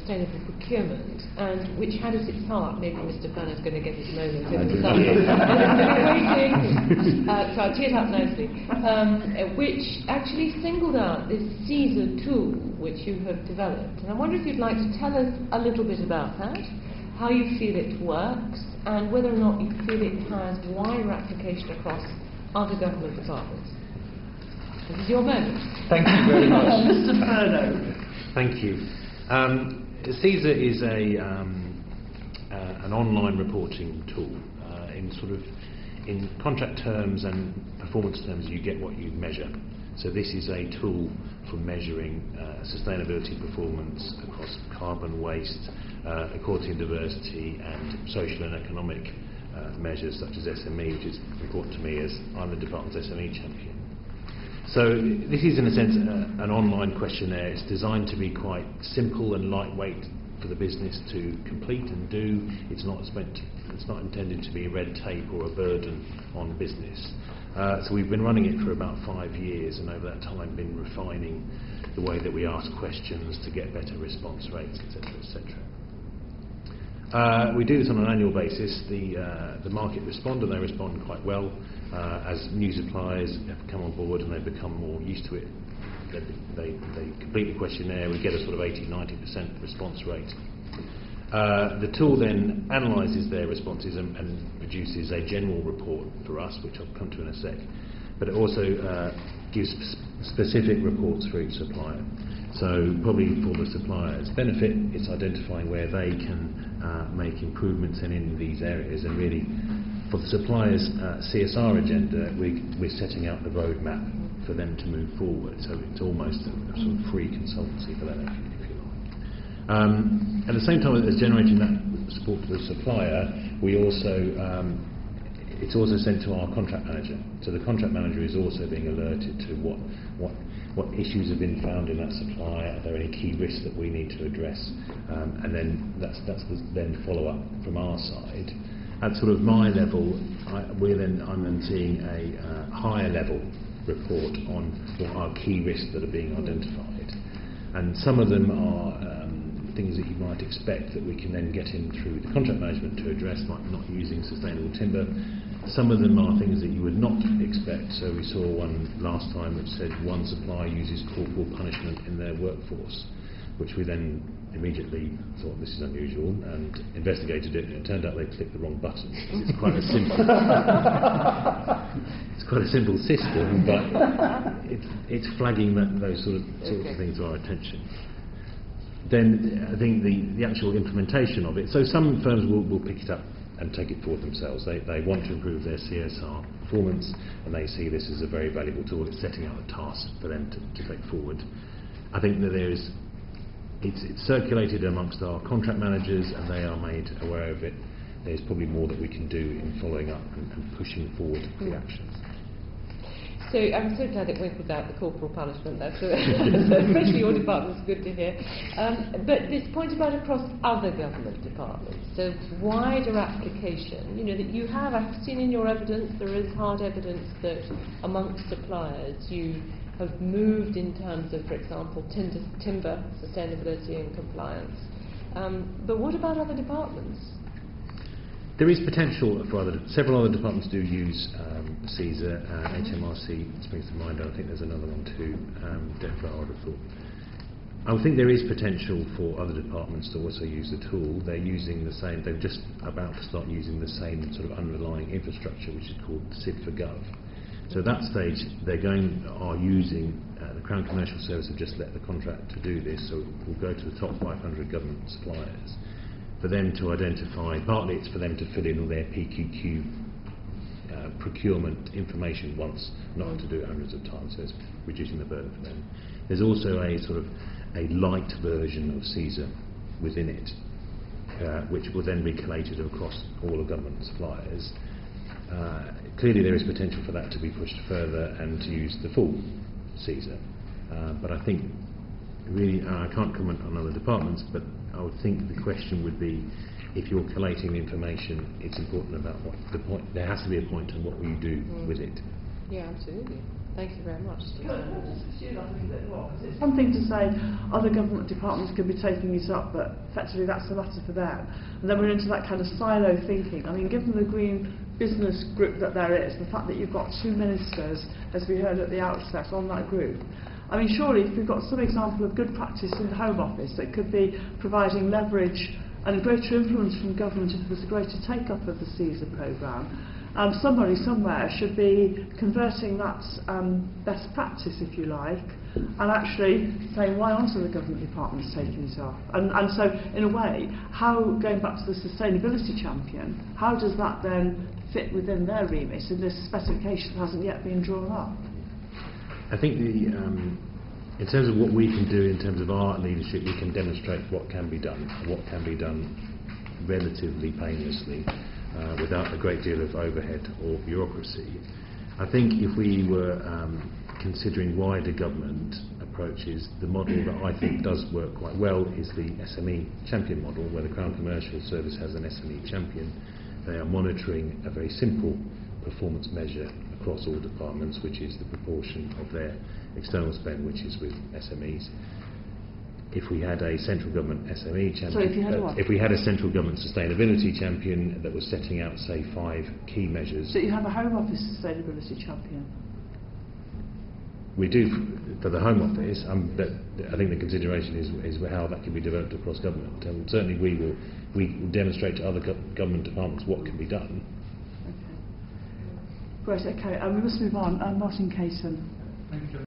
sustainable procurement, and which had as its heart, maybe Mr. Fernand's going to get his moment in this afternoon, so I'll tee it up nicely, which actually singled out this CAESER tool which you have developed. And I wonder if you'd like to tell us a little bit about that, how you feel it works, and whether or not you feel it has wider application across other government departments. This is your moment. Thank you very much. Mr. Furlow. Thank you. CAESER is an online reporting tool. In contract terms and performance terms, you get what you measure. So this is a tool for measuring sustainability performance across carbon, waste, equality and diversity, and social and economic measures such as SME, which is important to me as I'm the department's SME champion. So this is in a sense an online questionnaire. It's designed to be quite simple and lightweight for the business to complete and do. It's not intended to be red tape or a burden on business. So we've been running it for about 5 years, and over that time been refining the way that we ask questions to get better response rates, etc., etc. We do this on an annual basis. The market respond, and they respond quite well. As new suppliers have come on board and they've become more used to it, they complete the questionnaire. We get a sort of 80-90% response rate. The tool then analyses their responses and produces a general report for us, which I'll come to in a sec. But it also gives specific reports for each supplier. So probably for the supplier's benefit, it's identifying where they can make improvements in these areas, and really for the supplier's CSR agenda, we're setting out the roadmap for them to move forward. So it's almost a sort of free consultancy for them, if you like. At the same time as generating that support to the supplier, we also it's also sent to our contract manager. So the contract manager is also being alerted to what issues have been found in that supply. Are there any key risks that we need to address? And then that's then follow up from our side. At sort of my level, I'm then seeing a higher level report on what are key risks that are being identified, and some of them are things that you might expect that we can then get in through the contract management to address, like not using sustainable timber. Some of them are things that you would not expect. So we saw one last time which said one supplier uses corporal punishment in their workforce, which we then immediately thought this is unusual and investigated it, and it turned out they clicked the wrong button. It's quite a simple it's quite a simple system, but it's flagging those sorts of things to our attention. Then I think the actual implementation of it, so some firms will pick it up and take it forward themselves. They want to improve their CSR performance, and they see this as a very valuable tool. It's setting out a task for them to take forward. I think that it's circulated amongst our contract managers, and they are made aware of it. There's probably more that we can do in following up and pushing forward the actions. So I'm so glad it went without the corporal punishment. That's especially your department, it's good to hear. But this point about across other government departments, so wider application, that you have, I've seen in your evidence, there is hard evidence that amongst suppliers you have moved in terms of, for example, timber sustainability and compliance. But what about other departments? There is potential for several other departments do use CAESER, HMRC springs to mind. I think there's another one too, DEFRA, I would have thought. I would think there is potential for other departments to also use the tool. They're using the same, they're just about to start using the same sort of underlying infrastructure, which is called SID4GOV. So at that stage, are using, the Crown Commercial Service have just let the contract to do this, so we'll go to the top 500 government suppliers. For them to identify, partly it's for them to fill in all their PQQ procurement information once, not to do it hundreds of times, so it's reducing the burden for them. There's also a sort of a light version of CAESER within it, which will then be collated across all of government suppliers. Clearly there is potential for that to be pushed further and to use the full CAESER, but I think really, I can't comment on other departments, but I would think the question would be, if you're collating the information, it's important about what the point. There has to be a point on what will you do with it. Yeah, absolutely. Thank you very much. Can I just pursue that a little bit more? Because it's one thing to say other government departments could be taking it up, but effectively that's a matter for them. And then we're into that kind of silo thinking. I mean, given the green business group that there is, the fact that you've got 2 ministers, as we heard at the outset, on that group, I mean, surely if we've got some example of good practice in the Home Office that could be providing leverage and a greater influence from government if there's a greater take-up of the CAESER programme, somebody somewhere should be converting that best practice, if you like, and actually saying, why aren't the government departments taking it off? And so, in a way, how, going back to the sustainability champion, how does that then fit within their remit in this specification that hasn't yet been drawn up? I think in terms of what we can do in terms of our leadership, we can demonstrate what can be done relatively painlessly, without a great deal of overhead or bureaucracy. I think if we were considering wider government approaches, the model that I think does work quite well is the SME champion model, where the Crown Commercial Service has an SME champion. They are monitoring a very simple performance measure across all departments, which is the proportion of their external spend which is with SMEs. If we had a central government SME champion, Sorry, if you had what? If we had a central government sustainability champion that was setting out, say, 5 key measures. So you have a Home Office sustainability champion? We do for the Home Office, but I think the consideration is how that can be developed across government. And certainly we will demonstrate to other government departments what can be done. Okay. Great, okay, we must move on. Martin Caton. Thank you.